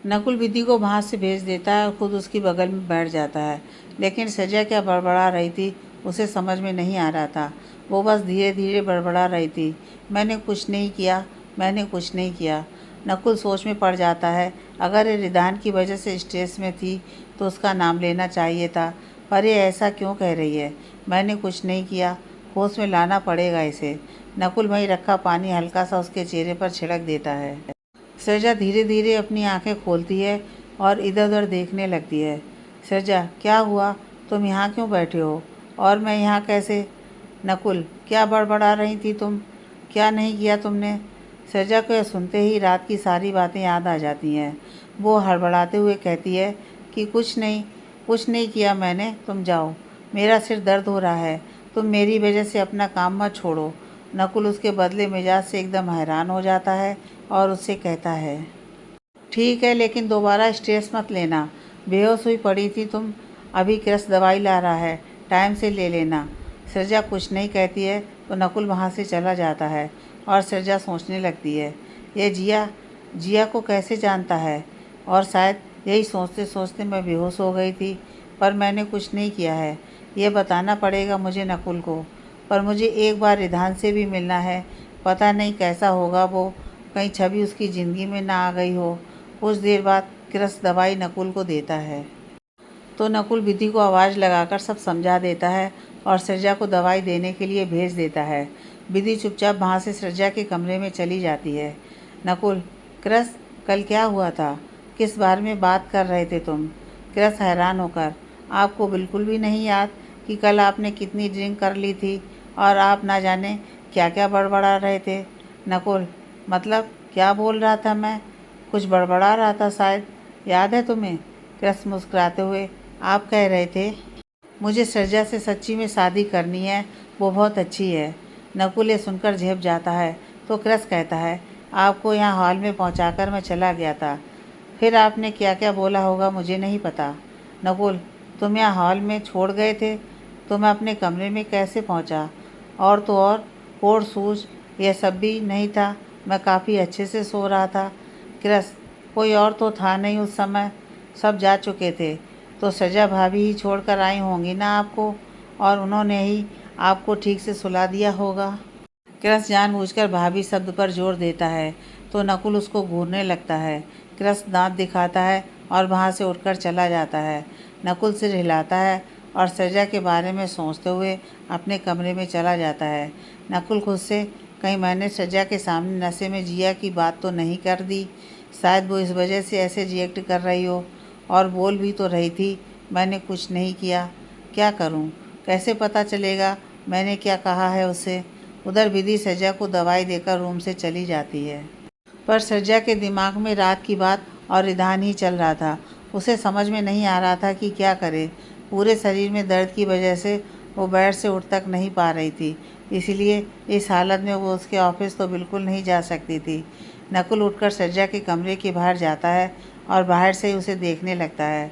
नकुल विधि को वहाँ से भेज देता है और खुद उसकी बगल में बैठ जाता है। लेकिन सजा क्या बड़बड़ा रही थी उसे समझ में नहीं आ रहा था। वो बस धीरे धीरे बड़बड़ा रही थी, मैंने कुछ नहीं किया, मैंने कुछ नहीं किया। नकुल सोच में पड़ जाता है। अगर ये रिदान की वजह से स्ट्रेस में थी तो उसका नाम लेना चाहिए था, पर ये ऐसा क्यों कह रही है, मैंने कुछ नहीं किया। होश में लाना पड़ेगा इसे। नकुल वहीं रखा पानी हल्का सा उसके चेहरे पर छिड़क देता है। सृजा धीरे धीरे अपनी आंखें खोलती है और इधर उधर देखने लगती है। सृजा, क्या हुआ? तुम यहाँ क्यों बैठे हो? और मैं यहाँ कैसे? नकुल, क्या बड़बड़ा रही थी तुम? क्या नहीं किया तुमने? सृजा को यह सुनते ही रात की सारी बातें याद आ जाती हैं। वो हड़बड़ाते हुए कहती है कि कुछ नहीं किया मैंने, तुम जाओ, मेरा सिर दर्द हो रहा है, तुम मेरी वजह से अपना काम मत छोड़ो। नकुल उसके बदले मिजाज से एकदम हैरान हो जाता है और उससे कहता है, ठीक है, लेकिन दोबारा स्ट्रेस मत लेना। बेहोश हुई पड़ी थी तुम, अभी कृष्ण दवाई ला रहा है, टाइम से ले लेना। सृजा कुछ नहीं कहती है तो नकुल वहाँ से चला जाता है और सृजा सोचने लगती है, ये जिया को कैसे जानता है? और शायद यही सोचते सोचते मैं बेहोश हो गई थी, पर मैंने कुछ नहीं किया है। ये बताना पड़ेगा मुझे नकुल को। पर मुझे एक बार रिधान से भी मिलना है, पता नहीं कैसा होगा वो, कहीं छवि उसकी ज़िंदगी में ना आ गई हो। कुछ देर बाद कृष्ण दवाई नकुल को देता है तो नकुल विधि को आवाज़ लगाकर सब समझा देता है और सृजा को दवाई देने के लिए भेज देता है। विधि चुपचाप वहाँ से सृजा के कमरे में चली जाती है। नकुल, कृष्ण, कल क्या हुआ था? किस बारे में बात कर रहे थे तुम? कृष्ण हैरान होकर, आपको बिल्कुल भी नहीं याद कि कल आपने कितनी ड्रिंक कर ली थी और आप ना जाने क्या क्या बड़बड़ा रहे थे? नकुल, मतलब क्या बोल रहा था मैं? कुछ बड़बड़ा रहा था शायद, याद है तुम्हें? कृष्ण मुस्कुराते हुए, आप कह रहे थे मुझे सृजा से सच्ची में शादी करनी है, वो बहुत अच्छी है। नकुल ये सुनकर झेप जाता है तो कृष्ण कहता है, आपको यहाँ हॉल में पहुँचाकर मैं चला गया था, फिर आपने क्या क्या बोला होगा मुझे नहीं पता। नकुल, तुम यहाँ हॉल में छोड़ गए थे तो मैं अपने कमरे में कैसे पहुँचा? और तो और कोट शूज़ यह सब भी नहीं था, मैं काफ़ी अच्छे से सो रहा था। कृष्ण, कोई और तो था नहीं उस समय, सब जा चुके थे, तो सजा भाभी ही छोड़ कर आई होंगी ना आपको, और उन्होंने ही आपको ठीक से सुला दिया होगा। कृष्ण जानबूझकर भाभी शब्द पर जोर देता है तो नकुल उसको घूरने लगता है। कृष्ण दांत दिखाता है और वहाँ से उठकर चला जाता है। नकुल सिर हिलाता है और सजा के बारे में सोचते हुए अपने कमरे में चला जाता है। नकुल खुद से, कहीं मैंने सजा के सामने नशे में जिया की बात तो नहीं कर दी, शायद वो इस वजह से ऐसे रिएक्ट कर रही हो। और बोल भी तो रही थी, मैंने कुछ नहीं किया। क्या करूं? कैसे पता चलेगा मैंने क्या कहा है उसे? उधर विधि सजा को दवाई देकर रूम से चली जाती है, पर सजा के दिमाग में रात की बात और रिधान ही चल रहा था। उसे समझ में नहीं आ रहा था कि क्या करे। पूरे शरीर में दर्द की वजह से वो बेड से उठ तक नहीं पा रही थी, इसलिए इस हालत में वो उसके ऑफिस तो बिल्कुल नहीं जा सकती थी। नकुल उठकर सजा के कमरे के बाहर जाता है और बाहर से ही उसे देखने लगता है।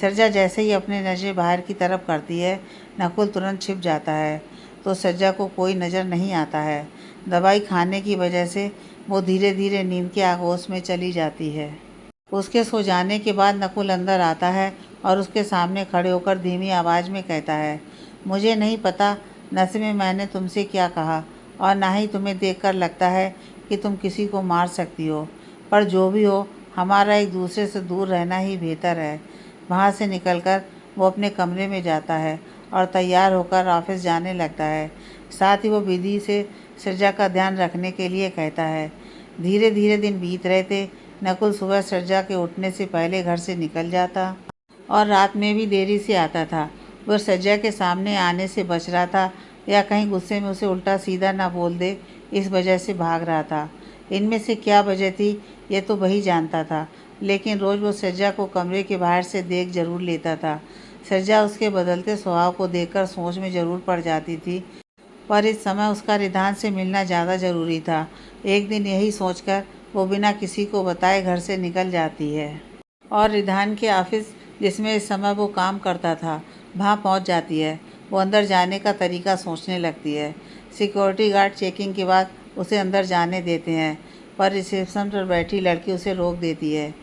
सजा जैसे ही अपनी नज़र बाहर की तरफ करती है, नकुल तुरंत छिप जाता है तो सजा को कोई नज़र नहीं आता है। दवाई खाने की वजह से वो धीरे धीरे नींद के आगोश में चली जाती है। उसके सो जाने के बाद नकुल अंदर आता है और उसके सामने खड़े होकर धीमी आवाज़ में कहता है, मुझे नहीं पता नशे में मैंने तुमसे क्या कहा, और ना ही तुम्हें देखकर लगता है कि तुम किसी को मार सकती हो, पर जो भी हो हमारा एक दूसरे से दूर रहना ही बेहतर है। वहाँ से निकलकर वो अपने कमरे में जाता है और तैयार होकर ऑफिस जाने लगता है। साथ ही वो विधि से सृजा का ध्यान रखने के लिए कहता है। धीरे धीरे दिन बीत रहे थे। नकुल सुबह सृजा के उठने से पहले घर से निकल जाता और रात में भी देरी से आता था। वह सृजा के सामने आने से बच रहा था या कहीं गुस्से में उसे उल्टा सीधा ना बोल दे, इस वजह से भाग रहा था। इनमें से क्या वजह थी ये तो वही जानता था, लेकिन रोज़ वो सृजा को कमरे के बाहर से देख जरूर लेता था। सृजा उसके बदलते स्वभाव को देखकर सोच में ज़रूर पड़ जाती थी, पर इस समय उसका रिधान से मिलना ज़्यादा ज़रूरी था। एक दिन यही सोचकर वो बिना किसी को बताए घर से निकल जाती है और रिधान के ऑफिस, जिसमें इस समय वो काम करता था, वहाँ पहुँच जाती है। वो अंदर जाने का तरीका सोचने लगती है। सिक्योरिटी गार्ड चेकिंग के बाद उसे अंदर जाने देते हैं, पर रिसेप्शन पर बैठी लड़की उसे रोक देती है।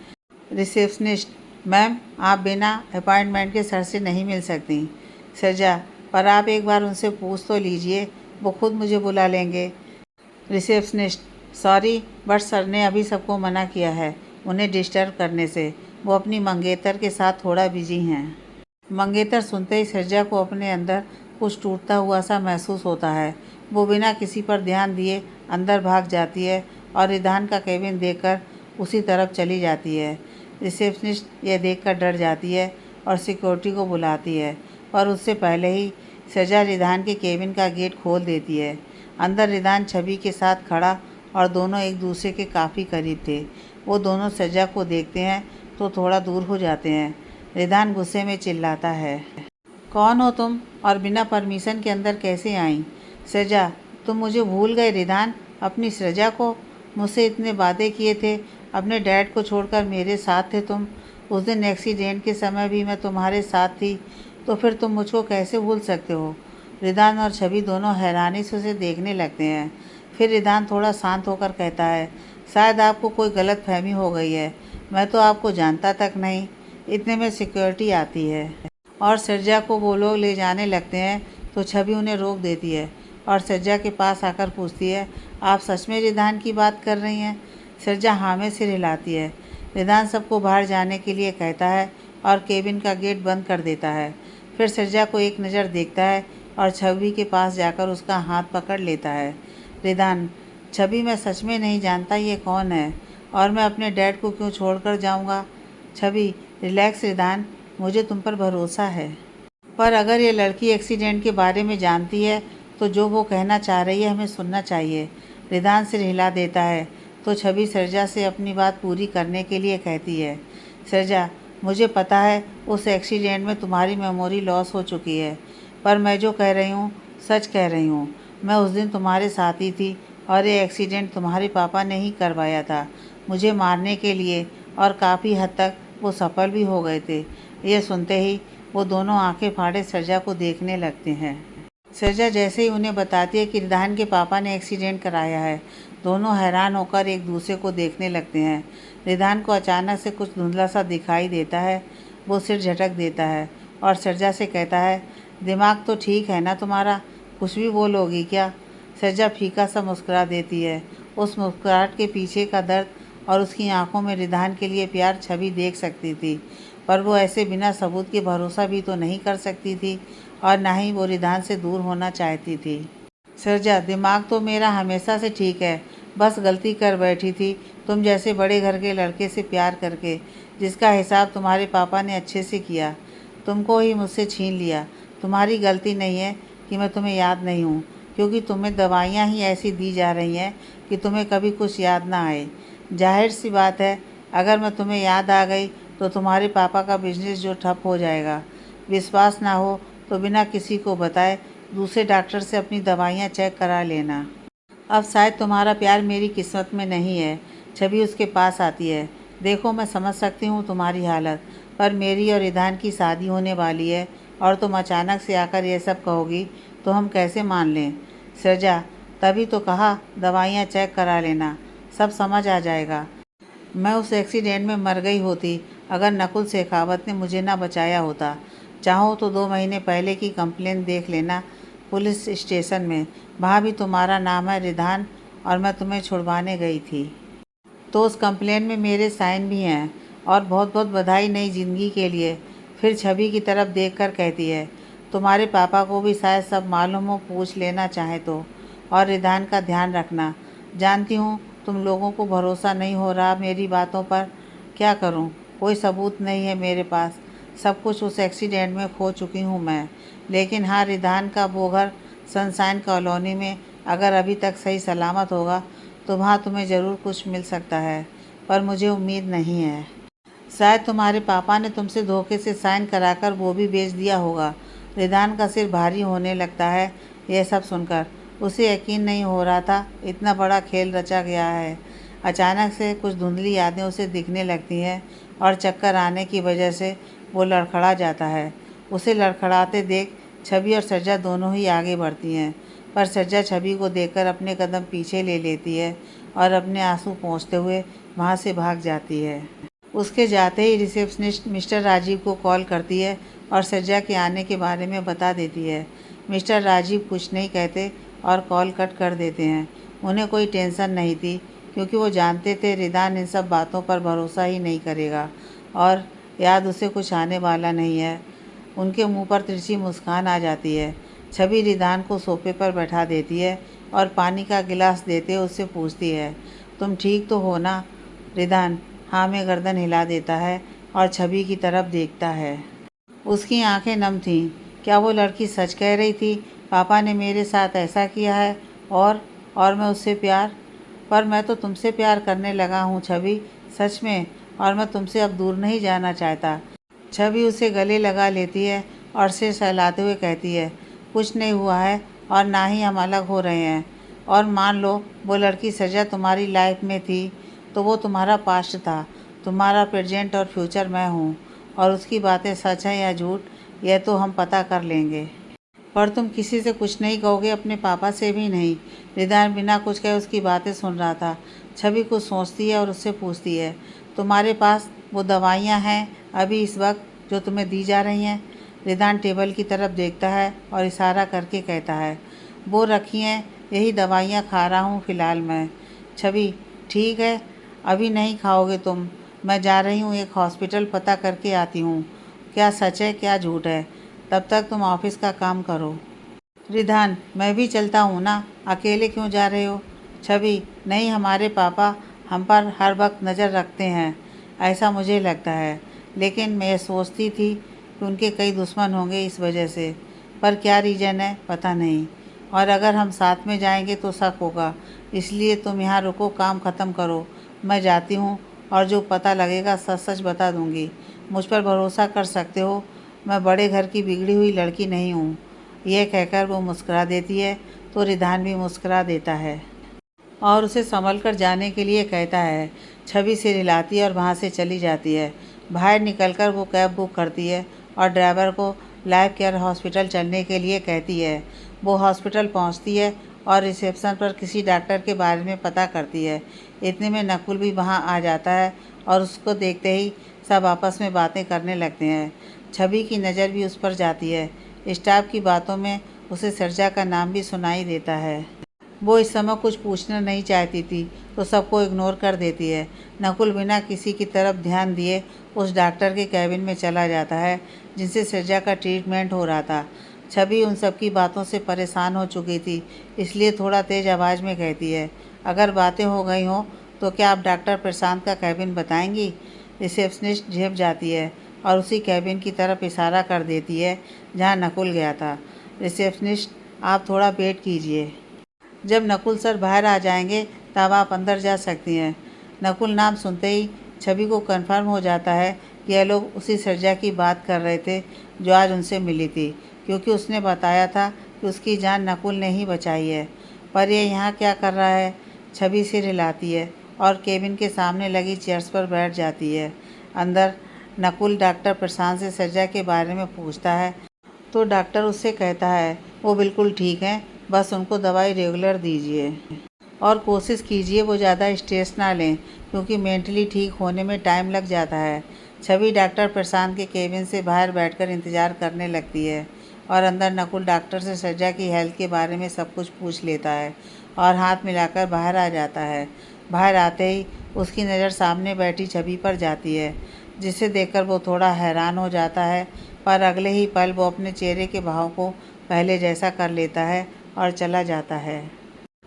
रिसेप्शनिस्ट, मैम आप बिना अपॉइंटमेंट के सर से नहीं मिल सकती। सजा, पर आप एक बार उनसे पूछ तो लीजिए, वो खुद मुझे बुला लेंगे। रिसेप्शनिस्ट, सॉरी बट सर ने अभी सबको मना किया है उन्हें डिस्टर्ब करने से, वो अपनी मंगेतर के साथ थोड़ा बिजी हैं। मंगेतर सुनते ही सजा को अपने अंदर कुछ टूटता हुआ सा महसूस होता है। वो बिना किसी पर ध्यान दिए अंदर भाग जाती है और रिधान का केबिन देखकर उसी तरफ चली जाती है। रिसेप्शनिस्ट यह देखकर डर जाती है और सिक्योरिटी को बुलाती है, पर उससे पहले ही सजा रिधान के केबिन का गेट खोल देती है। अंदर रिधान छवि के साथ खड़ा और दोनों एक दूसरे के काफ़ी करीब थे। वो दोनों सजा को देखते हैं तो थोड़ा दूर हो जाते हैं। रिधान गुस्से में चिल्लाता है, कौन हो तुम और बिना परमिशन के अंदर कैसे आई? सजा, तुम मुझे भूल गए रिधान, अपनी सजा को। मुझसे इतने वादे किए थे, अपने डैड को छोड़कर मेरे साथ थे तुम। उस दिन एक्सीडेंट के समय भी मैं तुम्हारे साथ थी, तो फिर तुम मुझको कैसे भूल सकते हो? रिधान और छवि दोनों हैरानी से उसे देखने लगते हैं। फिर रिधान थोड़ा शांत होकर कहता है, शायद आपको कोई गलत फहमी हो गई है, मैं तो आपको जानता तक नहीं। इतने में सिक्योरिटी आती है और सजा को वो लोग ले जाने लगते हैं, तो छवि उन्हें रोक देती है और सजा के पास आकर पूछती है, आप सच में रिधान की बात कर रही हैं? सजा हाँ में सिर हिलाती है। रिधान सबको बाहर जाने के लिए कहता है और केबिन का गेट बंद कर देता है। फिर सजा को एक नज़र देखता है और छवि के पास जाकर उसका हाथ पकड़ लेता है। रिधान, छवि मैं सच में नहीं जानता ये कौन है और मैं अपने डैड को क्यों छोड़कर जाऊंगा। छवि, रिलैक्स रिधान, मुझे तुम पर भरोसा है, पर अगर ये लड़की एक्सीडेंट के बारे में जानती है तो जो वो कहना चाह रही है हमें सुनना चाहिए। रिधान सिर हिला देता है तो छवि सजा से अपनी बात पूरी करने के लिए कहती है, सजा, मुझे पता है उस एक्सीडेंट में तुम्हारी मेमोरी लॉस हो चुकी है, पर मैं जो कह रही हूँ सच कह रही हूँ। मैं उस दिन तुम्हारे साथ ही थी और ये एक्सीडेंट तुम्हारे पापा ने ही करवाया था मुझे मारने के लिए, और काफ़ी हद तक वो सफल भी हो गए थे। ये सुनते ही वो दोनों आंखें फाड़े सजा को देखने लगते हैं। सजा जैसे ही उन्हें बताती है कि रिधान के पापा ने एक्सीडेंट कराया है, दोनों हैरान होकर एक दूसरे को देखने लगते हैं। रिधान को अचानक से कुछ धुंधला सा दिखाई देता है। वो सिर झटक देता है और सजा से कहता है, दिमाग तो ठीक है ना तुम्हारा, कुछ भी बोलोगी क्या? सजा फीका सा मुस्कुरा देती है। उस मुस्कुराहट के पीछे का दर्द और उसकी आंखों में रिधान के लिए प्यार छवि देख सकती थी, पर वो ऐसे बिना सबूत के भरोसा भी तो नहीं कर सकती थी और ना ही वो रिधान से दूर होना चाहती थी। सजा, दिमाग तो मेरा हमेशा से ठीक है, बस गलती कर बैठी थी तुम जैसे बड़े घर के लड़के से प्यार करके, जिसका हिसाब तुम्हारे पापा ने अच्छे से किया, तुमको ही मुझसे छीन लिया। तुम्हारी गलती नहीं है कि मैं तुम्हें याद नहीं हूँ, क्योंकि तुम्हें दवाइयाँ ही ऐसी दी जा रही हैं कि तुम्हें कभी कुछ याद ना आए। जाहिर सी बात है, अगर मैं तुम्हें याद आ गई तो तुम्हारे पापा का बिजनेस जो ठप हो जाएगा। विश्वास ना हो तो बिना किसी को बताए दूसरे डॉक्टर से अपनी दवाइयाँ चेक करा लेना। अब शायद तुम्हारा प्यार मेरी किस्मत में नहीं है। छवि उसके पास आती है, देखो मैं समझ सकती हूँ तुम्हारी हालत, पर मेरी और रिधान की शादी होने वाली है और तुम अचानक से आकर यह सब कहोगी तो हम कैसे मान लें? सजा, तभी तो कहा दवाइयाँ चेक करा लेना, सब समझ आ जाएगा। मैं उस एक्सीडेंट में मर गई होती अगर नकुल शेखावत ने मुझे ना बचाया होता। चाहो तो 2 महीने पहले की कंप्लेन देख लेना पुलिस स्टेशन में, वहाँ भी तुम्हारा नाम है रिधान और मैं तुम्हें छुड़वाने गई थी। तो उस कंप्लेन में मेरे साइन भी हैं और बहुत बहुत बधाई नई ज़िंदगी के लिए। फिर छवि की तरफ देखकर कहती है, तुम्हारे पापा को भी शायद सब मालूम हो, पूछ लेना चाहे तो। और रिधान का ध्यान रखना। जानती हूँ तुम लोगों को भरोसा नहीं हो रहा मेरी बातों पर, क्या करूँ, कोई सबूत नहीं है मेरे पास। सब कुछ उस एक्सीडेंट में खो चुकी हूँ मैं। लेकिन हाँ, रिधान का वो घर सनशाइन कॉलोनी में अगर अभी तक सही सलामत होगा तो वहाँ तुम्हें ज़रूर कुछ मिल सकता है, पर मुझे उम्मीद नहीं है। शायद तुम्हारे पापा ने तुमसे धोखे से साइन कराकर वो भी बेच दिया होगा। रिधान का सिर भारी होने लगता है यह सब सुनकर। उसे यकीन नहीं हो रहा था इतना बड़ा खेल रचा गया है। अचानक से कुछ धुंधली यादें उसे दिखने लगती हैं और चक्कर आने की वजह से वो लड़खड़ा जाता है। उसे लड़खड़ाते देख छवि और सजा दोनों ही आगे बढ़ती हैं, पर सजा छवि को देखकर अपने कदम पीछे ले लेती है और अपने आंसू पोंछते हुए वहाँ से भाग जाती है। उसके जाते ही रिसेप्शनिस्ट मिस्टर राजीव को कॉल करती है और सज्जा के आने के बारे में बता देती है। मिस्टर राजीव कुछ नहीं कहते और कॉल कट कर देते हैं। उन्हें कोई टेंशन नहीं थी क्योंकि वो जानते थे रिदान इन सब बातों पर भरोसा ही नहीं करेगा और याद उसे कुछ आने वाला नहीं है। उनके मुंह पर तिरछी मुस्कान आ जाती है। छवि रिदान को सोफे पर बैठा देती है और पानी का गिलास देते उससे पूछती है, तुम ठीक तो हो ना? रिदान हाँ में गर्दन हिला देता है और छवि की तरफ देखता है। उसकी आंखें नम थीं। क्या वो लड़की सच कह रही थी? पापा ने मेरे साथ ऐसा किया है और मैं उससे प्यार पर मैं तो तुमसे प्यार करने लगा हूँ छवि, सच में, और मैं तुमसे अब दूर नहीं जाना चाहता। छवि उसे गले लगा लेती है और सिर सहलाते हुए कहती है, कुछ नहीं हुआ है और ना ही हम अलग हो रहे हैं। और मान लो वो लड़की सजा तुम्हारी लाइफ में थी तो वो तुम्हारा पास्ट था, तुम्हारा प्रेजेंट और फ्यूचर मैं हूँ, और उसकी बातें सच हैं या झूठ यह तो हम पता कर लेंगे। पर तुम किसी से कुछ नहीं कहोगे, अपने पापा से भी नहीं। रिदान बिना कुछ कहे उसकी बातें सुन रहा था। छवि कुछ सोचती है और उससे पूछती है, तुम्हारे पास वो दवाइयाँ हैं अभी इस वक्त जो तुम्हें दी जा रही हैं? रिदान टेबल की तरफ देखता है और इशारा करके कहता है, वो रखी हैं, यही दवाइयाँ खा रहा हूँ फ़िलहाल मैं। छवि ठीक है, अभी नहीं खाओगे तुम, मैं जा रही हूँ एक हॉस्पिटल पता करके आती हूँ क्या सच है क्या झूठ है, तब तक तुम ऑफिस का काम करो। रिधान मैं भी चलता हूँ ना, अकेले क्यों जा रहे हो? छवि नहीं, हमारे पापा हम पर हर वक्त नज़र रखते हैं ऐसा मुझे लगता है, लेकिन मैं सोचती थी कि उनके कई दुश्मन होंगे इस वजह से, पर क्या रीज़न है पता नहीं, और अगर हम साथ में जाएंगे तो शक होगा, इसलिए तुम यहाँ रुको, काम ख़त्म करो, मैं जाती हूँ और जो पता लगेगा सच सच बता दूँगी। मुझ पर भरोसा कर सकते हो, मैं बड़े घर की बिगड़ी हुई लड़की नहीं हूँ। यह कहकर वो मुस्कुरा देती है तो रिधान भी मुस्कुरा देता है और उसे संभल कर जाने के लिए कहता है। छवि सिर हिलाती है और वहाँ से चली जाती है। बाहर निकलकर वो कैब बुक करती है और ड्राइवर को लाइफ केयर हॉस्पिटल चलने के लिए कहती है। वो हॉस्पिटल पहुँचती है और रिसेप्शन पर किसी डॉक्टर के बारे में पता करती है। इतने में नकुल भी वहाँ आ जाता है और उसको देखते ही सब आपस में बातें करने लगते हैं। छवि की नज़र भी उस पर जाती है। स्टाफ की बातों में उसे सरजा का नाम भी सुनाई देता है। वो इस समय कुछ पूछना नहीं चाहती थी तो सबको इग्नोर कर देती है। नकुल बिना किसी की तरफ ध्यान दिए उस डॉक्टर के कैबिन में चला जाता है जिनसे सरजा का ट्रीटमेंट हो रहा था। छवि उन सबकी बातों से परेशान हो चुकी थी, इसलिए थोड़ा तेज़ आवाज़ में कहती है, अगर बातें हो गई हों तो क्या आप डॉक्टर प्रशांत का कैबिन बताएंगी? रिसेप्शनिस्ट झेप जाती है और उसी कैबिन की तरफ इशारा कर देती है जहाँ नकुल गया था। रिसेप्शनिस्ट आप थोड़ा वेट कीजिए, जब नकुल सर बाहर आ जाएंगे तब आप अंदर जा सकती हैं। नकुल नाम सुनते ही छवि को कंफर्म हो जाता है कि यह लोग उसी सरजा की बात कर रहे थे जो आज उनसे मिली थी, क्योंकि उसने बताया था कि उसकी जान नकुल ने ही बचाई है। पर यह यहाँ क्या कर रहा है? छवि सिर हिलाती है और केबिन के सामने लगी चेयर्स पर बैठ जाती है। अंदर नकुल डॉक्टर प्रशांत से सरजा के बारे में पूछता है तो डॉक्टर उससे कहता है वो बिल्कुल ठीक हैं, बस उनको दवाई रेगुलर दीजिए और कोशिश कीजिए वो ज़्यादा स्ट्रेस ना लें क्योंकि मेंटली ठीक होने में टाइम लग जाता है। छवि डॉक्टर प्रशांत के केबिन से बाहर बैठकर इंतज़ार करने लगती है और अंदर नकुल डॉक्टर से सरजा की हेल्थ के बारे में सब कुछ पूछ लेता है और हाथ मिलाकर बाहर आ जाता है। बाहर आते ही उसकी नज़र सामने बैठी छवि पर जाती है, जिसे देखकर वो थोड़ा हैरान हो जाता है, पर अगले ही पल वो अपने चेहरे के भाव को पहले जैसा कर लेता है और चला जाता है।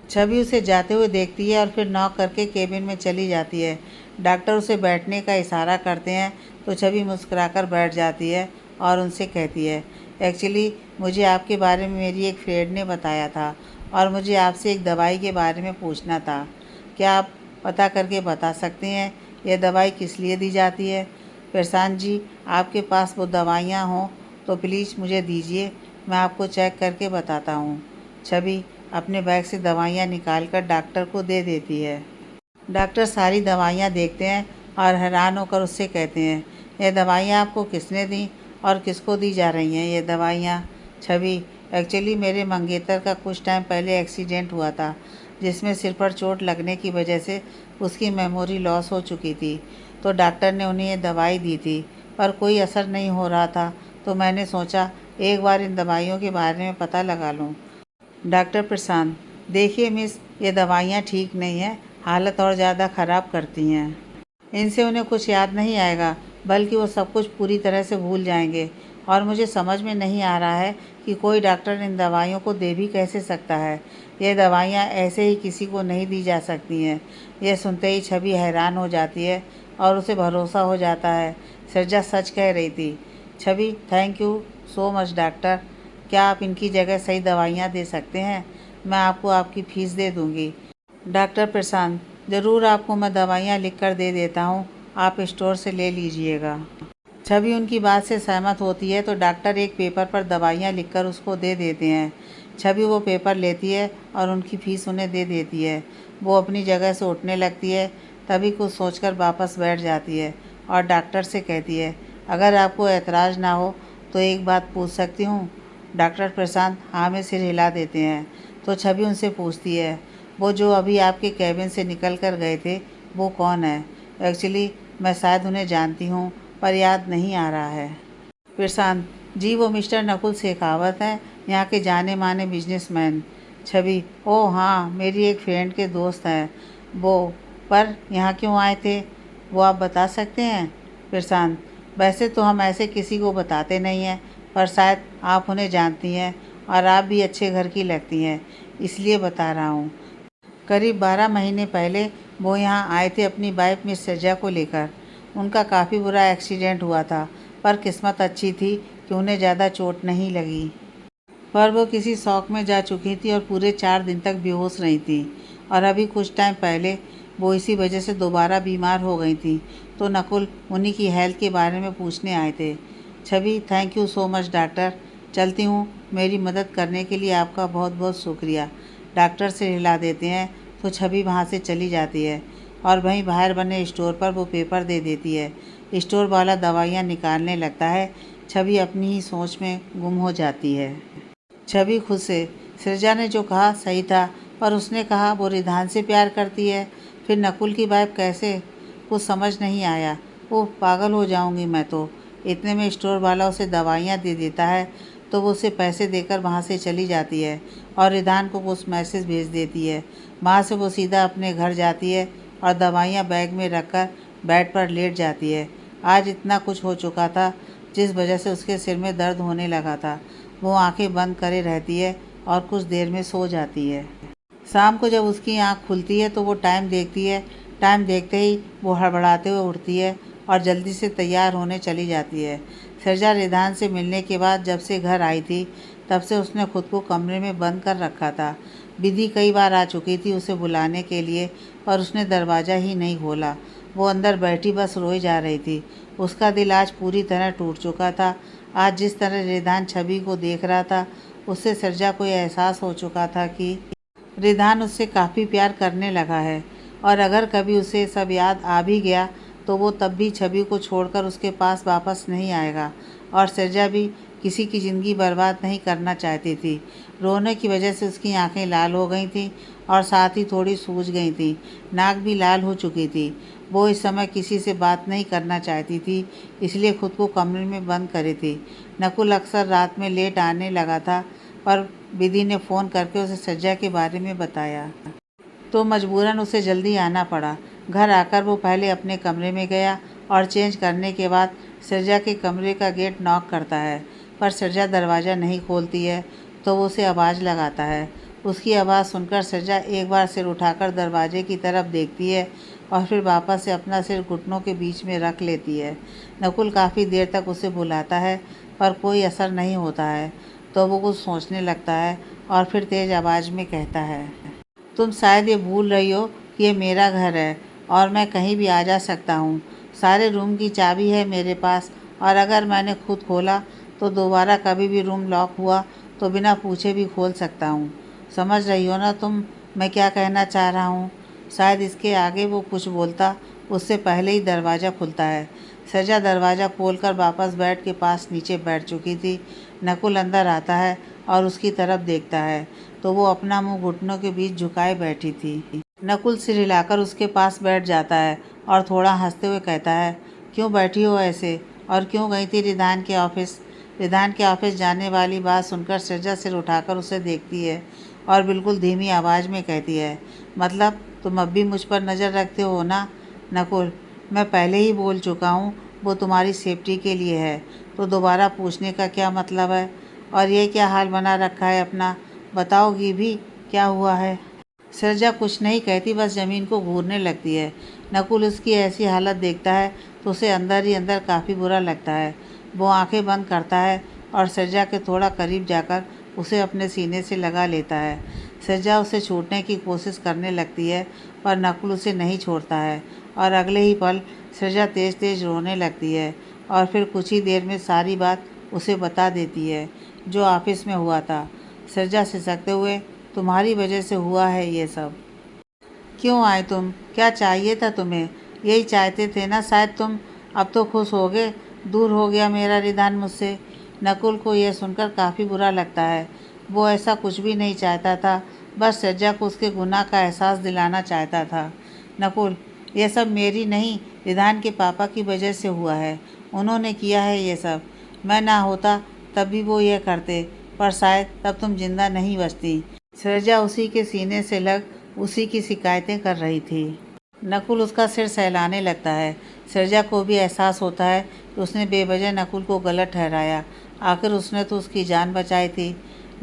छवि उसे जाते हुए देखती है और फिर नॉक करके केबिन में चली जाती है। डॉक्टर उसे बैठने का इशारा करते हैं तो छवि मुस्कुराकर बैठ जाती है और उनसे कहती है, एक्चुअली मुझे आपके बारे में मेरी एक फ्रेंड ने बताया था और मुझे आपसे एक दवाई के बारे में पूछना था। क्या आप पता करके बता सकते हैं यह दवाई किस लिए दी जाती है? प्रशांत जी, आपके पास वो दवाइयाँ हों तो प्लीज़ मुझे दीजिए, मैं आपको चेक करके बताता हूँ। छवि अपने बैग से दवाइयाँ निकालकर डॉक्टर को दे देती है। डॉक्टर सारी दवाइयाँ देखते हैं और हैरान होकर उससे कहते हैं, यह दवाइयाँ आपको किसने दी और किसको दी जा रही हैं ये दवाइयाँ? छवि एक्चुअली मेरे मंगेतर का कुछ टाइम पहले एक्सीडेंट हुआ था जिसमें सिर पर चोट लगने की वजह से उसकी मेमोरी लॉस हो चुकी थी, तो डॉक्टर ने उन्हें ये दवाई दी थी, पर कोई असर नहीं हो रहा था। तो मैंने सोचा एक बार इन दवाइयों के बारे में पता लगा लूँ। डॉक्टर प्रशांत, देखिए मिस, ये दवाइयाँ ठीक नहीं हैं, हालत और ज़्यादा ख़राब करती हैं। इनसे उन्हें कुछ याद नहीं आएगा, बल्कि वो सब कुछ पूरी तरह से भूल जाएंगे। और मुझे समझ में नहीं आ रहा है कि कोई डॉक्टर इन दवाइयों को दे भी कैसे सकता है। ये दवाइयाँ ऐसे ही किसी को नहीं दी जा सकती हैं। यह सुनते ही छवि हैरान हो जाती है और उसे भरोसा हो जाता है सृजा सच कह रही थी। Chhavi, thank you so much doctor. क्या आप इनकी जगह सही दवाइयाँ दे सकते हैं? मैं आपको आपकी फ़ीस दे दूँगी। डॉक्टर प्रशांत, ज़रूर, आपको मैं दवाइयाँ लिख कर दे देता हूँ, आप स्टोर से ले लीजिएगा। छवि उनकी बात से सहमत होती है तो डॉक्टर एक पेपर पर दवाइयाँ लिखकर उसको दे देते हैं। छवि वो पेपर लेती है और उनकी फ़ीस उन्हें दे देती है। वो अपनी जगह से उठने लगती है, तभी कुछ सोचकर वापस बैठ जाती है और डॉक्टर से कहती है, अगर आपको ऐतराज़ ना हो तो एक बात पूछ सकती हूँ? डॉक्टर प्रशांत हाँ में सिर हिला देते हैं। तो छवि उनसे पूछती है, वो जो अभी आपके कैबिन से निकल कर गए थे, वो कौन है? एक्चुअली मैं शायद उन्हें जानती हूँ, पर याद नहीं आ रहा है। प्रशांत, जी वो मिस्टर नकुल शेखावत हैं, यहाँ के जाने माने बिजनेसमैन। छवि, ओह हाँ, मेरी एक फ्रेंड के दोस्त हैं वो, पर यहाँ क्यों आए थे, वो आप बता सकते हैं? प्रशांत, वैसे तो हम ऐसे किसी को बताते नहीं हैं, पर शायद आप उन्हें जानती हैं और आप भी अच्छे घर की लगती हैं, इसलिए बता रहा हूँ। करीब 12 महीने पहले वो यहाँ आए थे अपनी वाइफ मिस सृजा को लेकर। उनका काफ़ी बुरा एक्सीडेंट हुआ था, पर किस्मत अच्छी थी कि उन्हें ज़्यादा चोट नहीं लगी। पर वो किसी शौक में जा चुकी थी और पूरे 4 दिन तक बेहोश रही थी। और अभी कुछ टाइम पहले वो इसी वजह से दोबारा बीमार हो गई थी। तो नकुल उन्हीं की हेल्थ के बारे में पूछने आए थे। Chhavi, thank you so much doctor. चलती हूँ, मेरी मदद करने के लिए आपका बहुत बहुत शुक्रिया। डॉक्टर से हिला देते हैं तो छवि वहाँ से चली जाती है और वहीं बाहर बने स्टोर पर वो पेपर दे देती है। स्टोर वाला दवाइयाँ निकालने लगता है। छवि अपनी ही सोच में गुम हो जाती है। छवि खुद से, सृजा ने जो कहा सही था, पर उसने कहा वो रिधान से प्यार करती है, फिर नकुल की वाइफ कैसे? कुछ समझ नहीं आया। वो पागल हो जाऊंगी मैं तो। इतने में स्टोर वाला उसे दवाइयाँ दे देता है तो वो उसे पैसे देकर वहाँ से चली जाती है और रिधान को कुछ मैसेज भेज देती है। वहाँ से वो सीधा अपने घर जाती है और दवाइयाँ बैग में रखकर बेड पर लेट जाती है। आज इतना कुछ हो चुका था जिस वजह से उसके सिर में दर्द होने लगा था। वो आंखें बंद करे रहती है और कुछ देर में सो जाती है। शाम को जब उसकी आंख खुलती है तो वो टाइम देखती है। टाइम देखते ही वो हड़बड़ाते हुए उठती है और जल्दी से तैयार होने चली जाती है। सृजा रिधान से मिलने के बाद जब से घर आई थी तब से उसने खुद को कमरे में बंद कर रखा था। विधि कई बार आ चुकी थी उसे बुलाने के लिए, पर उसने दरवाज़ा ही नहीं खोला। वो अंदर बैठी बस रोई जा रही थी। उसका दिल आज पूरी तरह टूट चुका था। आज जिस तरह रिधान छवि को देख रहा था, उससे सृजा को यह एहसास हो चुका था कि रिधान उससे काफ़ी प्यार करने लगा है। और अगर कभी उसे सब याद आ भी गया तो वो तब भी छवि को छोड़कर उसके पास वापस नहीं आएगा। और सृजा भी किसी की ज़िंदगी बर्बाद नहीं करना चाहती थी। रोने की वजह से उसकी आंखें लाल हो गई थीं और साथ ही थोड़ी सूज गई थीं। नाक भी लाल हो चुकी थी। वो इस समय किसी से बात नहीं करना चाहती थी, इसलिए खुद को कमरे में बंद करे थी। नकुल अक्सर रात में लेट आने लगा था, पर विधि ने फ़ोन करके उसे सृजा के बारे में बताया तो मजबूरन उसे जल्दी आना पड़ा। घर आकर वो पहले अपने कमरे में गया और चेंज करने के बाद सृजा के कमरे का गेट नॉक करता है, पर सृजा दरवाज़ा नहीं खोलती है। तो वो उसे आवाज़ लगाता है। उसकी आवाज़ सुनकर सृजा एक बार सिर उठाकर दरवाजे की तरफ देखती है और फिर वापस से अपना सिर घुटनों के बीच में रख लेती है। नकुल काफ़ी देर तक उसे बुलाता है, पर कोई असर नहीं होता है। तो वो कुछ सोचने लगता है और फिर तेज़ आवाज़ में कहता है, तुम शायद ये भूल रही हो कि ये मेरा घर है और मैं कहीं भी आ जा सकता हूँ। सारे रूम की चाबी है मेरे पास, और अगर मैंने खुद खोला तो दोबारा कभी भी रूम लॉक हुआ तो बिना पूछे भी खोल सकता हूँ। समझ रही हो ना तुम मैं क्या कहना चाह रहा हूँ? शायद इसके आगे वो कुछ बोलता उससे पहले ही दरवाज़ा खुलता है। सृजा दरवाज़ा खोलकर वापस बेड के पास नीचे बैठ चुकी थी। नकुल अंदर आता है और उसकी तरफ देखता है तो वो अपना मुंह घुटनों के बीच झुकाए बैठी थी। नकुल सिर हिलाकर उसके पास बैठ जाता है और थोड़ा हंसते हुए कहता है, क्यों बैठी हो ऐसे, और क्यों गई थी रिदान के ऑफिस? रिदान के ऑफिस जाने वाली बात सुनकर सृजा सिर उठाकर उसे देखती है और बिल्कुल धीमी आवाज़ में कहती है, मतलब तुम अब भी मुझ पर नज़र रखते हो ना? नकुल, मैं पहले ही बोल चुका हूँ, वो तुम्हारी सेफ्टी के लिए है, तो दोबारा पूछने का क्या मतलब है? और ये क्या हाल बना रखा है अपना, बताओगी भी क्या हुआ है? सृजा कुछ नहीं कहती, बस ज़मीन को घूरने लगती है। नकुल उसकी ऐसी हालत देखता है तो उसे अंदर ही अंदर काफ़ी बुरा लगता है। वो आंखें बंद करता है और सृजा के थोड़ा करीब जाकर उसे अपने सीने से लगा लेता है। सृजा उसे छूटने की कोशिश करने लगती है पर नकुल उसे नहीं छोड़ता है और अगले ही पल सृजा तेज़ तेज़ रोने लगती है और फिर कुछ ही देर में सारी बात उसे बता देती है जो ऑफिस में हुआ था। सृजा सिसकते हुए, तुम्हारी वजह से हुआ है ये सब। क्यों आए तुम? क्या चाहिए था तुम्हें? यही चाहते थे ना शायद तुम। अब तो खुश हो गए, दूर हो गया मेरा रिदान मुझसे। नकुल को यह सुनकर काफ़ी बुरा लगता है। वो ऐसा कुछ भी नहीं चाहता था, बस सज्जा को उसके गुनाह का एहसास दिलाना चाहता था। नकुल, यह सब मेरी नहीं, रिदान के पापा की वजह से हुआ है। उन्होंने किया है ये सब। मैं ना होता तब भी वो ये करते, पर शायद तब तुम जिंदा नहीं बचती। सृजा उसी के सीने से लग उसी की शिकायतें कर रही थी। नकुल उसका सिर सहलाने लगता है। सृजा को भी एहसास होता है कि उसने बेवजह नकुल को गलत ठहराया। आखिर उसने तो उसकी जान बचाई थी।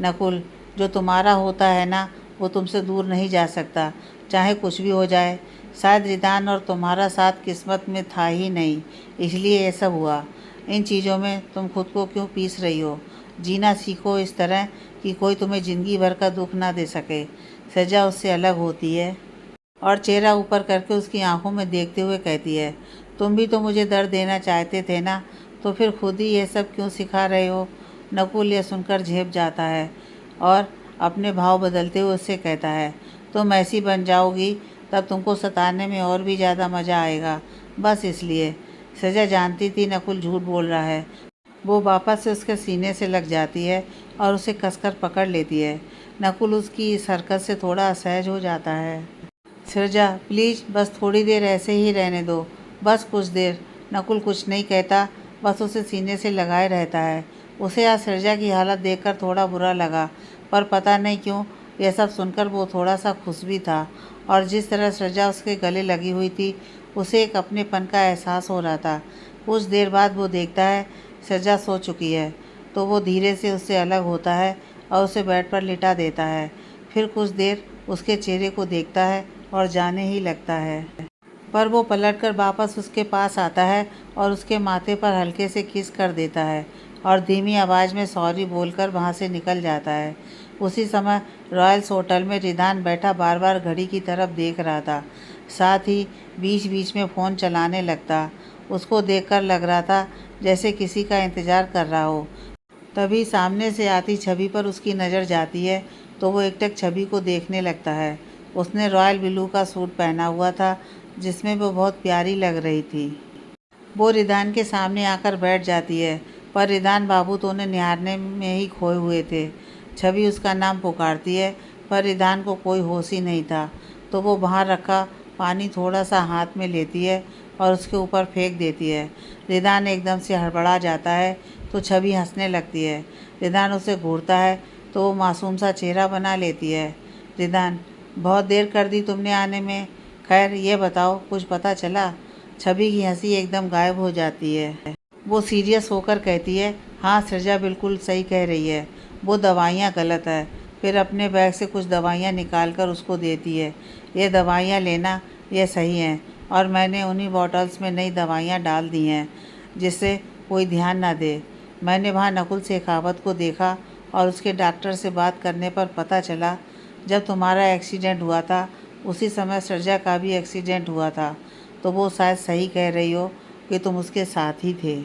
नकुल, जो तुम्हारा होता है ना, वो तुमसे दूर नहीं जा सकता, चाहे कुछ भी हो जाए। शायद रिदान और तुम्हारा साथ किस्मत में था ही नहीं, इसलिए ये सब हुआ। इन चीज़ों में तुम खुद को क्यों पीस रही हो? जीना सीखो इस तरह कि कोई तुम्हें ज़िंदगी भर का दुख ना दे सके। सजा उससे अलग होती है और चेहरा ऊपर करके उसकी आंखों में देखते हुए कहती है, तुम भी तो मुझे दर्द देना चाहते थे ना, तो फिर खुद ही ये सब क्यों सिखा रहे हो? नकुल यह सुनकर झेप जाता है और अपने भाव बदलते हुए उससे कहता है, तुम ऐसी बन जाओगी तब तुमको सताने में और भी ज़्यादा मज़ा आएगा, बस इसलिए। सजा जानती थी नकुल झूठ बोल रहा है। वो वापस से उसके सीने से लग जाती है और उसे कसकर पकड़ लेती है। नकुल उसकी इस हरकत से थोड़ा असहज हो जाता है। सृजा, प्लीज़ बस थोड़ी देर ऐसे ही रहने दो, बस कुछ देर। नकुल कुछ नहीं कहता, बस उसे सीने से लगाए रहता है। उसे आज सृजा की हालत देखकर थोड़ा बुरा लगा, पर पता नहीं क्यों यह सब सुनकर वो थोड़ा सा खुश भी था। और जिस तरह सृजा उसके गले लगी हुई थी, उसे एक अपनेपन का एहसास हो रहा था। कुछ देर बाद वो देखता है सृजा सो चुकी है, तो वो धीरे से उससे अलग होता है और उसे बेड पर लिटा देता है। फिर कुछ देर उसके चेहरे को देखता है और जाने ही लगता है, पर वो पलटकर वापस उसके पास आता है और उसके माथे पर हल्के से किस कर देता है और धीमी आवाज़ में सॉरी बोलकर वहाँ से निकल जाता है। उसी समय रॉयल्स होटल में रिदान बैठा बार बार घड़ी की तरफ देख रहा था, साथ ही बीच बीच में फ़ोन चलाने लगता। उसको देखकर लग रहा था जैसे किसी का इंतज़ार कर रहा हो। तभी सामने से आती छवि पर उसकी नज़र जाती है तो वो एकटक छवि को देखने लगता है। उसने रॉयल ब्लू का सूट पहना हुआ था जिसमें वो बहुत प्यारी लग रही थी। वो रिदान के सामने आकर बैठ जाती है, पर रिदान बाबू तो उन्हें निहारने में ही खोए हुए थे। छवि उसका नाम पुकारती है, पर रिदान को कोई होश ही नहीं था। तो वो बाहर रखा पानी थोड़ा सा हाथ में लेती है और उसके ऊपर फेंक देती है। रिदान एकदम से हड़बड़ा जाता है तो छवि हंसने लगती है। रिदान उसे घूरता है तो वो मासूम सा चेहरा बना लेती है। रिदान, बहुत देर कर दी तुमने आने में। खैर ये बताओ, कुछ पता चला? छवि की हंसी एकदम गायब हो जाती है। वो सीरियस होकर कहती है, हाँ सृजा बिल्कुल सही कह रही है, वो दवाइयाँ गलत है। फिर अपने बैग से कुछ दवाइयाँ निकाल कर उसको देती है। ये दवाइयाँ लेना, ये सही हैं, और मैंने उन्हीं बॉटल्स में नई दवाइयाँ डाल दी हैं जिससे कोई ध्यान ना दे। मैंने वहाँ नकुल शेखावत को देखा और उसके डॉक्टर से बात करने पर पता चला जब तुम्हारा एक्सीडेंट हुआ था उसी समय सृजा का भी एक्सीडेंट हुआ था। तो वो शायद सही कह रही हो कि तुम उसके साथ ही थे।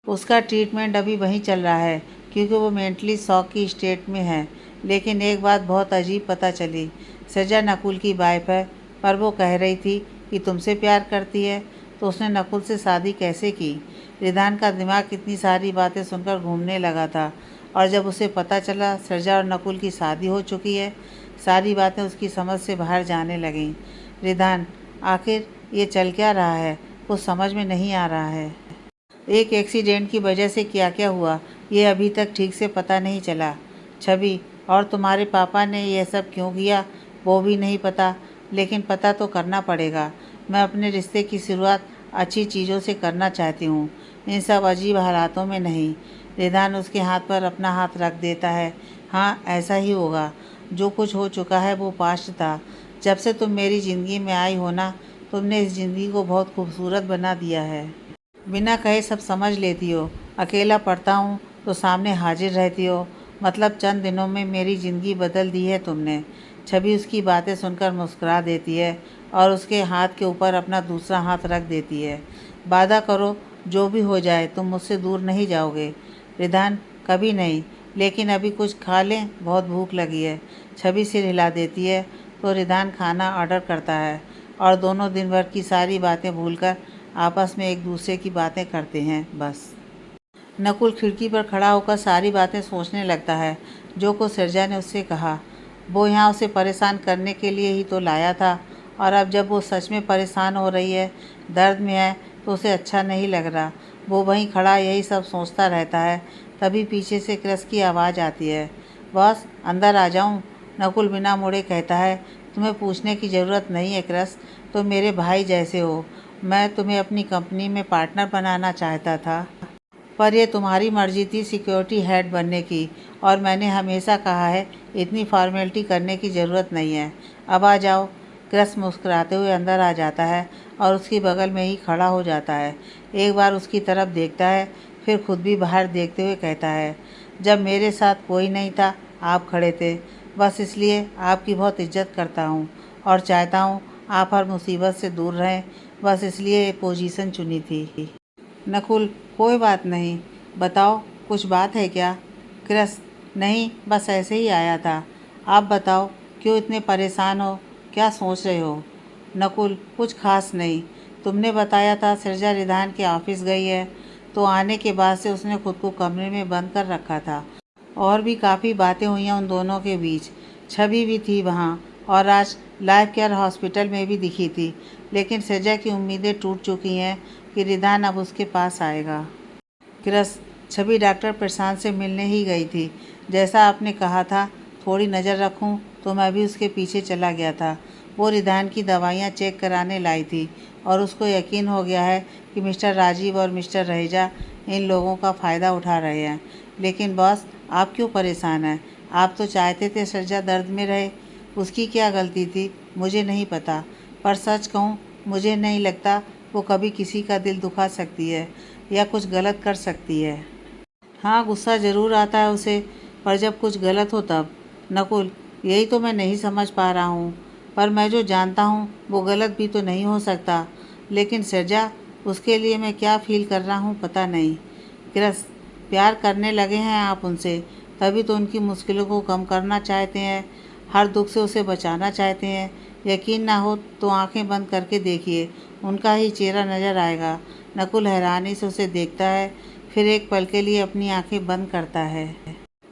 उसका ट्रीटमेंट अभी वहीं चल रहा है क्योंकि वो मेंटली शॉक की स्टेट में है। लेकिन एक बात बहुत अजीब पता चली, सृजा नकुल की वाइफ है, पर वो कह रही थी कि तुमसे प्यार करती है, तो उसने नकुल से शादी कैसे की? रिदान का दिमाग कितनी सारी बातें सुनकर घूमने लगा था और जब उसे पता चला सृजा और नकुल की शादी हो चुकी है सारी बातें उसकी समझ से बाहर जाने लगीं। रिधान, आखिर ये चल क्या रहा है? कुछ समझ में नहीं आ रहा है। एक एक्सीडेंट की वजह से क्या क्या हुआ ये अभी तक ठीक से पता नहीं चला। छवि, और तुम्हारे पापा ने यह सब क्यों किया वो भी नहीं पता, लेकिन पता तो करना पड़ेगा। मैं अपने रिश्ते की शुरुआत अच्छी चीज़ों से करना चाहती हूँ, इन सब अजीब हालातों में नहीं। रिधान उसके हाथ पर अपना हाथ रख देता है। हाँ, ऐसा ही होगा। जो कुछ हो चुका है वो पास्ट था। जब से तुम मेरी ज़िंदगी में आई हो ना, तुमने इस ज़िंदगी को बहुत खूबसूरत बना दिया है। बिना कहे सब समझ लेती हो। अकेला पढ़ता हूँ तो सामने हाजिर रहती हो। मतलब चंद दिनों में मेरी ज़िंदगी बदल दी है तुमने। छवि उसकी बातें सुनकर मुस्कुरा देती है और उसके हाथ के ऊपर अपना दूसरा हाथ रख देती है। वादा करो, जो भी हो जाए तुम मुझसे दूर नहीं जाओगे। रिधान, कभी नहीं, लेकिन अभी कुछ खा लें, बहुत भूख लगी है। छवि सिर हिला देती है तो रिधान खाना ऑर्डर करता है और दोनों दिन भर की सारी बातें भूलकर आपस में एक दूसरे की बातें करते हैं बस। नकुल खिड़की पर खड़ा होकर सारी बातें सोचने लगता है जो को सिरजा ने उससे कहा। वो यहाँ उसे परेशान करने के लिए ही तो लाया था, और अब जब वो सच में परेशान हो रही है, दर्द में है, तो उसे अच्छा नहीं लग रहा। वो वहीं खड़ा यही सब सोचता रहता है। तभी पीछे से क्रस की आवाज़ आती है। बॉस, अंदर आ जाऊँ? नकुल बिना मुड़े कहता है। तुम्हें पूछने की ज़रूरत नहीं है क्रस, तुम मेरे भाई जैसे हो। मैं तुम्हें अपनी कंपनी में पार्टनर बनाना चाहता था, पर यह तुम्हारी मर्जी थी सिक्योरिटी हेड बनने की, और मैंने हमेशा कहा है इतनी फॉर्मेलिटी करने की ज़रूरत नहीं है। अब आ जाओ। क्रस मुस्कुराते हुए अंदर आ जाता है और उसकी बगल में ही खड़ा हो जाता है। एक बार उसकी तरफ देखता है, फिर खुद भी बाहर देखते हुए कहता है, जब मेरे साथ कोई नहीं था आप खड़े थे, बस इसलिए आपकी बहुत इज्जत करता हूँ और चाहता हूँ आप हर मुसीबत से दूर रहें, बस इसलिए ये पोजीशन चुनी थी। नकुल, कोई बात नहीं, बताओ कुछ बात है क्या? क्रस, नहीं, बस ऐसे ही आया था। आप बताओ, क्यों इतने परेशान हो, क्या सोच रहे हो? नकुल, कुछ खास नहीं। तुमने बताया था सिरजा रिधान के ऑफिस गई है, तो आने के बाद से उसने खुद को कमरे में बंद कर रखा था। और भी काफ़ी बातें हुई हैं उन दोनों के बीच। छवि भी थी वहाँ, और आज लाइफ केयर हॉस्पिटल में भी दिखी थी, लेकिन सिरजा की उम्मीदें टूट चुकी हैं कि रिधान अब उसके पास आएगा। क्रस, छवि डॉक्टर प्रशांत से मिलने ही गई थी। जैसा आपने कहा था थोड़ी नज़र रखूं, तो मैं भी उसके पीछे चला गया था। वो रिधान की दवाइयाँ चेक कराने लाई थी, और उसको यकीन हो गया है कि मिस्टर राजीव और मिस्टर रहेजा इन लोगों का फ़ायदा उठा रहे हैं। लेकिन बॉस, आप क्यों परेशान हैं? आप तो चाहते थे सरजा दर्द में रहे। उसकी क्या गलती थी मुझे नहीं पता, पर सच कहूँ मुझे नहीं लगता वो कभी किसी का दिल दुखा सकती है या कुछ गलत कर सकती है। हाँ, गुस्सा ज़रूर आता है उसे, पर जब कुछ गलत हो तब। नकुल, यही तो मैं नहीं समझ पा रहा हूँ। पर मैं जो जानता हूँ वो गलत भी तो नहीं हो सकता। लेकिन सरजा, उसके लिए मैं क्या फील कर रहा हूँ पता नहीं। क्रस, प्यार करने लगे हैं आप उनसे, तभी तो उनकी मुश्किलों को कम करना चाहते हैं, हर दुख से उसे बचाना चाहते हैं। यकीन ना हो तो आंखें बंद करके देखिए, उनका ही चेहरा नज़र आएगा। नकुल हैरानी से उसे देखता है, फिर एक पल के लिए अपनी आंखें बंद करता है।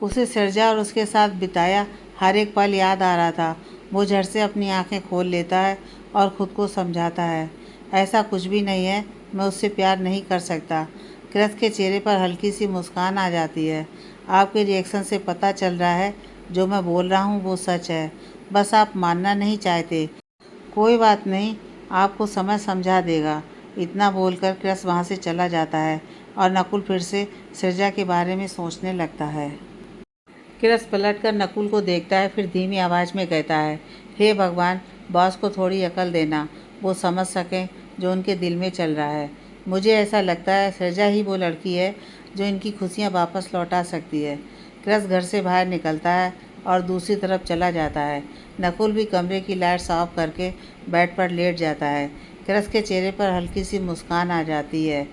उसे सरजा और उसके साथ बिताया हर एक पल याद आ रहा था। वो झट से अपनी आंखें खोल लेता है और ख़ुद को समझाता है, ऐसा कुछ भी नहीं है, मैं उससे प्यार नहीं कर सकता। क्रस के चेहरे पर हल्की सी मुस्कान आ जाती है। आपके रिएक्शन से पता चल रहा है जो मैं बोल रहा हूँ वो सच है, बस आप मानना नहीं चाहते। कोई बात नहीं, आपको समय समझा देगा। इतना बोलकर क्रस वहाँ से चला जाता है और नकुल फिर से सिरजा के बारे में सोचने लगता है। क्रस पलटकर नकुल को देखता है, फिर धीमी आवाज़ में कहता है, हे भगवान, बॉस को थोड़ी अकल देना, वो समझ सकें जो उनके दिल में चल रहा है। मुझे ऐसा लगता है सिरजा ही वो लड़की है जो इनकी खुशियाँ वापस लौटा सकती है। क्रस घर से बाहर निकलता है और दूसरी तरफ चला जाता है। नकुल भी कमरे की लाइट्स ऑफ करके बेड पर लेट जाता है। क्रस के चेहरे पर हल्की सी मुस्कान आ जाती है।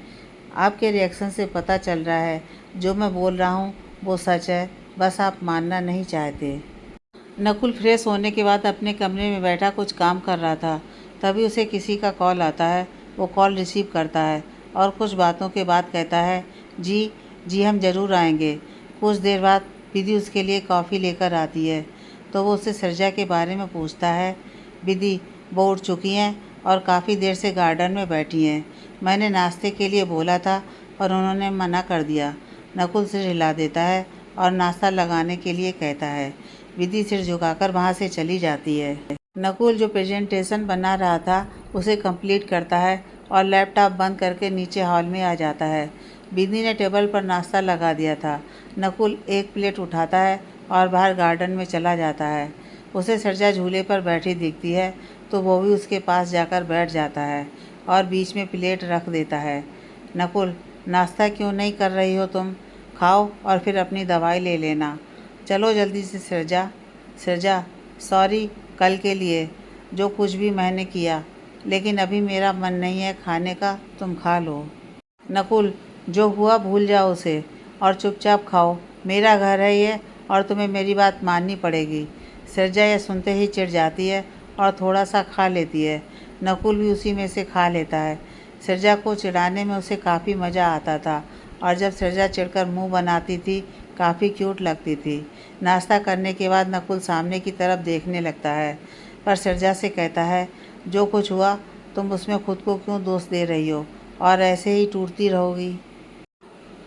आपके रिएक्शन से पता चल रहा है जो मैं बोल रहा हूँ वो सच है, बस आप मानना नहीं चाहते। नकुल फ्रेश होने के बाद अपने कमरे में बैठा कुछ काम कर रहा था। तभी उसे किसी का कॉल आता है। वो कॉल रिसीव करता है और कुछ बातों के बाद कहता है, जी हम ज़रूर आएंगे। कुछ देर बाद दीदी उसके लिए कॉफ़ी लेकर आती है। तो वो उससे सृजा के बारे में पूछता है। विधि, वो उठ चुकी हैं और काफ़ी देर से गार्डन में बैठी हैं। मैंने नाश्ते के लिए बोला था पर उन्होंने मना कर दिया। नकुल सिर हिला देता है और नाश्ता लगाने के लिए कहता है। विधि सिर झुकाकर वहाँ से चली जाती है। नकुल जो प्रेजेंटेशन बना रहा था उसे कंप्लीट करता है और लैपटॉप बंद करके नीचे हॉल में आ जाता है। विधि ने टेबल पर नाश्ता लगा दिया था। नकुल एक प्लेट उठाता है और बाहर गार्डन में चला जाता है। उसे सृजा झूले पर बैठी दिखती है तो वो भी उसके पास जाकर बैठ जाता है और बीच में प्लेट रख देता है। नकुल, नाश्ता क्यों नहीं कर रही हो तुम? खाओ और फिर अपनी दवाई ले लेना। चलो जल्दी से सृजा। सृजा, सॉरी कल के लिए जो कुछ भी मैंने किया, लेकिन अभी मेरा मन नहीं है खाने का, तुम खा लो। नकुल, जो हुआ भूल जाओ उसे और चुपचाप खाओ। मेरा घर है ये और तुम्हें मेरी बात माननी पड़ेगी। सृजा यह सुनते ही चिढ़ जाती है और थोड़ा सा खा लेती है। नकुल भी उसी में से खा लेता है। सृजा को चिढ़ाने में उसे काफ़ी मज़ा आता था और जब सृजा चिढ़कर मुंह बनाती थी काफ़ी क्यूट लगती थी। नाश्ता करने के बाद नकुल सामने की तरफ देखने लगता है पर सृजा से कहता है, जो कुछ हुआ तुम उसमें खुद को क्यों दोष दे रही हो और ऐसे ही टूटती रहोगी?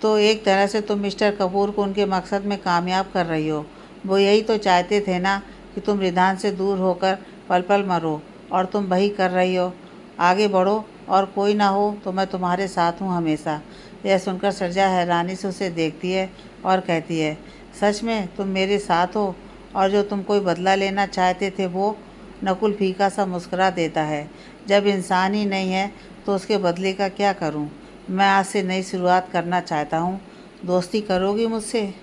तो एक तरह से तुम मिस्टर कपूर को उनके मकसद में कामयाब कर रही हो। वो यही तो चाहते थे ना कि तुम रिधान से दूर होकर पल पल मरो, और तुम वही कर रही हो। आगे बढ़ो और कोई ना हो तो मैं तुम्हारे साथ हूँ हमेशा। यह सुनकर सृजा हैरानी से उसे देखती है और कहती है, सच में तुम मेरे साथ हो और जो तुम कोई बदला लेना चाहते थे वो? नकुल फीका सा मुस्कुरा देता है। जब इंसान ही नहीं है तो उसके बदले का क्या करूँ? मैं आज से नई शुरुआत करना चाहता हूँ। दोस्ती करोगी मुझसे?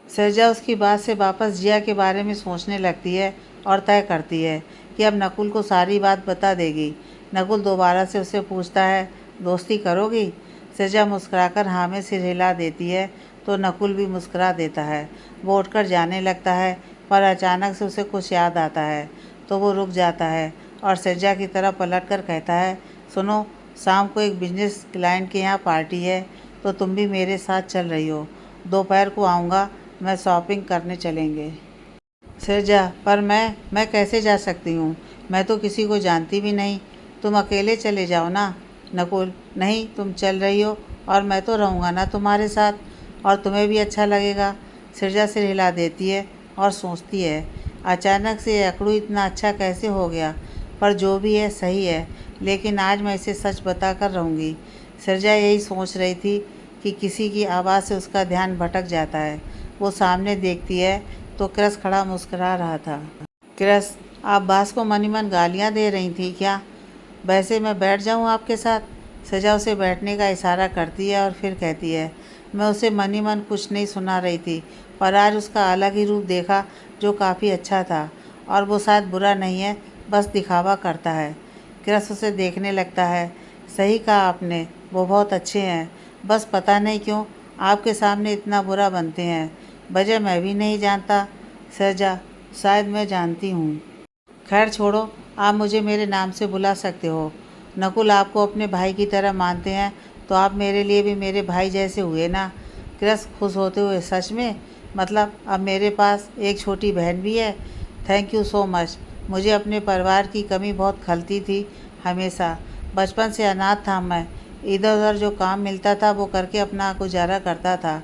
सृजा उसकी बात से वापस जिया के बारे में सोचने लगती है और तय करती है कि अब नकुल को सारी बात बता देगी। नकुल दोबारा से उससे पूछता है, दोस्ती करोगी? सृजा मुस्कुराकर हाँ में सिर हिला देती है तो नकुल भी मुस्कुरा देता है। वो उठकर जाने लगता है पर अचानक से उसे कुछ याद आता है तो वो रुक जाता है और सृजा की तरफ पलटकर कहता है, सुनो, शाम को एक बिजनेस क्लाइंट के यहाँ पार्टी है तो तुम भी मेरे साथ चल रही हो। दोपहर को आऊँगा, मैं शॉपिंग करने चलेंगे। सृजा, पर मैं कैसे जा सकती हूँ? मैं तो किसी को जानती भी नहीं। तुम अकेले चले जाओ ना। नकुल, नहीं, तुम चल रही हो और मैं तो रहूँगा ना तुम्हारे साथ, और तुम्हें भी अच्छा लगेगा। सृजा सिर हिला देती है और सोचती है, अचानक से अकड़ू इतना अच्छा कैसे हो गया? पर जो भी है सही है, लेकिन आज मैं इसे सच बता कर रहूँगी। सृजा यही सोच रही थी कि किसी की आवाज़ से उसका ध्यान भटक जाता है। वो सामने देखती है तो क्रस खड़ा मुस्कुरा रहा था। क्रस, आप बास को मनी मन गालियाँ दे रही थी क्या? वैसे मैं बैठ जाऊँ आपके साथ? सृजा उसे बैठने का इशारा करती है और फिर कहती है, मैं उसे मनी मन कुछ नहीं सुना रही थी, पर आज उसका अलग ही रूप देखा जो काफ़ी अच्छा था, और वो शायद बुरा नहीं है, बस दिखावा करता है। क्रस उसे देखने लगता है। सही कहा आपने, वो बहुत अच्छे हैं, बस पता नहीं क्यों आपके सामने इतना बुरा बनते हैं। वजह मैं भी नहीं जानता। सृजा, शायद मैं जानती हूँ। खैर छोड़ो, आप मुझे मेरे नाम से बुला सकते हो। नकुल आपको अपने भाई की तरह मानते हैं तो आप मेरे लिए भी मेरे भाई जैसे हुए ना। क्रस खुश होते हुए, सच में? मतलब अब मेरे पास एक छोटी बहन भी है? Thank you so much. मुझे अपने परिवार की कमी बहुत खलती थी हमेशा। बचपन से अनाथ था मैं। इधर उधर जो काम मिलता था वो करके अपना गुजारा करता था।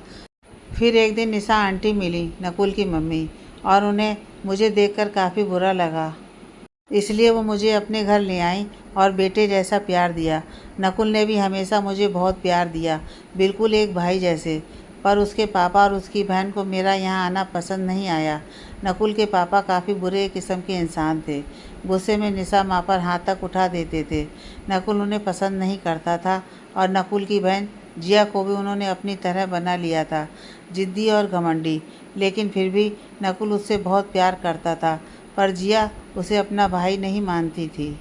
फिर एक दिन निशा आंटी मिली, नकुल की मम्मी, और उन्हें मुझे देखकर काफ़ी बुरा लगा। इसलिए वो मुझे अपने घर ले आई और बेटे जैसा प्यार दिया। नकुल ने भी हमेशा मुझे बहुत प्यार दिया, बिल्कुल एक भाई जैसे। पर उसके पापा और उसकी बहन को मेरा यहाँ आना पसंद नहीं आया। नकुल के पापा काफ़ी बुरे किस्म के इंसान थे। गुस्से में निशा माँ पर हाथ तक उठा देते थे। नकुल उन्हें पसंद नहीं करता था और नकुल की बहन जिया को भी उन्होंने अपनी तरह बना लिया था, जिद्दी और घमंडी। लेकिन फिर भी नकुल उससे बहुत प्यार करता था, पर जिया उसे अपना भाई नहीं मानती थी।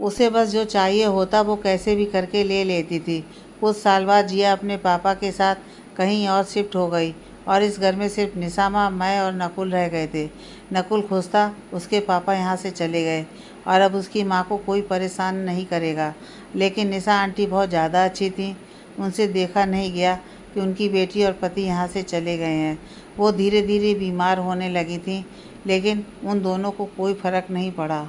उसे बस जो चाहिए होता वो कैसे भी करके ले लेती थी। कुछ साल बाद जिया अपने पापा के साथ कहीं और शिफ्ट हो गई और इस घर में सिर्फ निशामा, मैं और नकुल रह गए थे। नकुल खुश था, उसके पापा यहाँ से चले गए और अब उसकी माँ को कोई परेशान नहीं करेगा। लेकिन निशा आंटी बहुत ज़्यादा अच्छी थी। उनसे देखा नहीं गया कि उनकी बेटी और पति यहाँ से चले गए हैं। वो धीरे धीरे बीमार होने लगी थी, लेकिन उन दोनों को कोई फ़र्क नहीं पड़ा।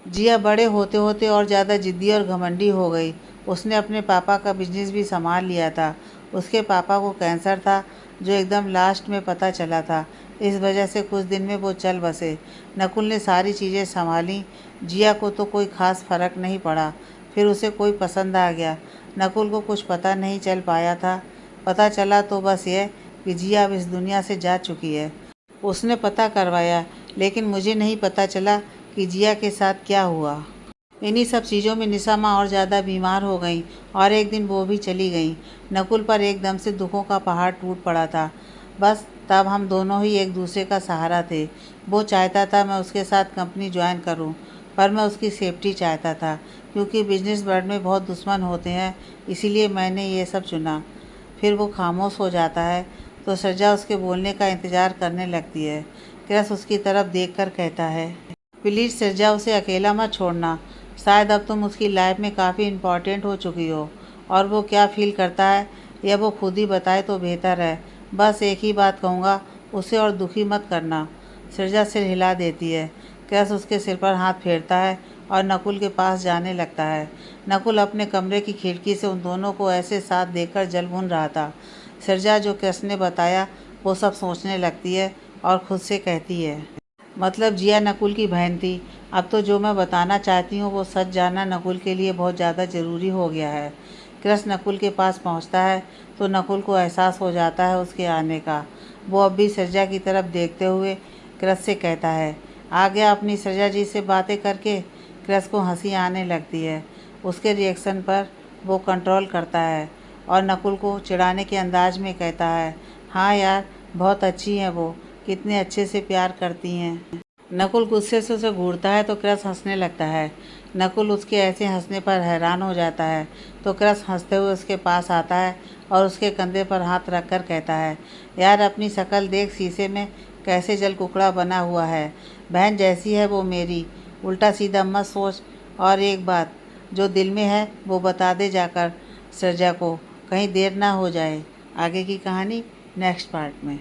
जिया बड़े होते होते और ज़्यादा ज़िद्दी और घमंडी हो गई। उसने अपने पापा का बिजनेस भी संभाल लिया था। उसके पापा को कैंसर था, जो एकदम लास्ट में पता चला था। इस वजह से कुछ दिन में वो चल बसे। नकुल ने सारी चीज़ें संभाली। जिया को तो कोई ख़ास फ़र्क नहीं पड़ा। फिर उसे कोई पसंद आ गया। नकुल को कुछ पता नहीं चल पाया था। पता चला तो बस यह कि जिया अब इस दुनिया से जा चुकी है। उसने पता करवाया, लेकिन मुझे नहीं पता चला कि जिया के साथ क्या हुआ। इन्हीं सब चीज़ों में निशा माँ और ज़्यादा बीमार हो गई और एक दिन वो भी चली गई। नकुल पर एकदम से दुखों का पहाड़ टूट पड़ा था। बस तब हम दोनों ही एक दूसरे का सहारा थे। वो चाहता था मैं उसके साथ कंपनी ज्वाइन करूं, पर मैं उसकी सेफ्टी चाहता था, क्योंकि बिजनेस वर्ल्ड में बहुत दुश्मन होते हैं, इसीलिए मैंने ये सब चुना। फिर वो खामोश हो जाता है तो सजा उसके बोलने का इंतज़ार करने लगती है। क्रस उसकी तरफ देखकर कहता है, प्लीज़ सिरजा, उसे अकेला मत छोड़ना। शायद अब तुम उसकी लाइफ में काफ़ी इम्पोर्टेंट हो चुकी हो, और वो क्या फील करता है यह वो खुद ही बताए तो बेहतर है। बस एक ही बात कहूँगा, उसे और दुखी मत करना। सिरजा सिर हिला देती है। क्रस उसके सिर पर हाथ फेरता है और नकुल के पास जाने लगता है। नकुल अपने कमरे की खिड़की से उन दोनों को ऐसे साथ देखकर जल भुन रहा था। सिरजा जो क्रस ने बताया वो सब सोचने लगती है और खुद से कहती है, मतलब जिया नकुल की बहन थी। अब तो जो मैं बताना चाहती हूँ वो सच जानना नकुल के लिए बहुत ज़्यादा ज़रूरी हो गया है। कृष्ण नकुल के पास पहुँचता है तो नकुल को एहसास हो जाता है उसके आने का। वो अब भी सृजा की तरफ देखते हुए कृष्ण से कहता है, आ गया अपनी सृजा जी से बातें करके। कृष्ण को हंसी आने लगती है। उसके रिएक्शन पर वो कंट्रोल करता है और नकुल को चिढ़ाने के अंदाज में कहता है, हाँ यार, बहुत अच्छी हैं वो, कितने अच्छे से प्यार करती हैं। नकुल गुस्से से उसे घूरता है तो कृष्ण हंसने लगता है। नकुल उसके ऐसे हंसने पर हैरान हो जाता है तो कृष्ण हंसते हुए उसके पास आता है और उसके कंधे पर हाथ रखकर कहता है, यार अपनी शक्ल देख शीशे में, कैसे जल कुकड़ा बना हुआ है। बहन जैसी है वो मेरी, उल्टा सीधा मत सोच। और एक बात जो दिल में है वो बता दे जाकर सृजा को, कहीं देर ना हो जाए। आगे की कहानी नेक्स्ट पार्ट में।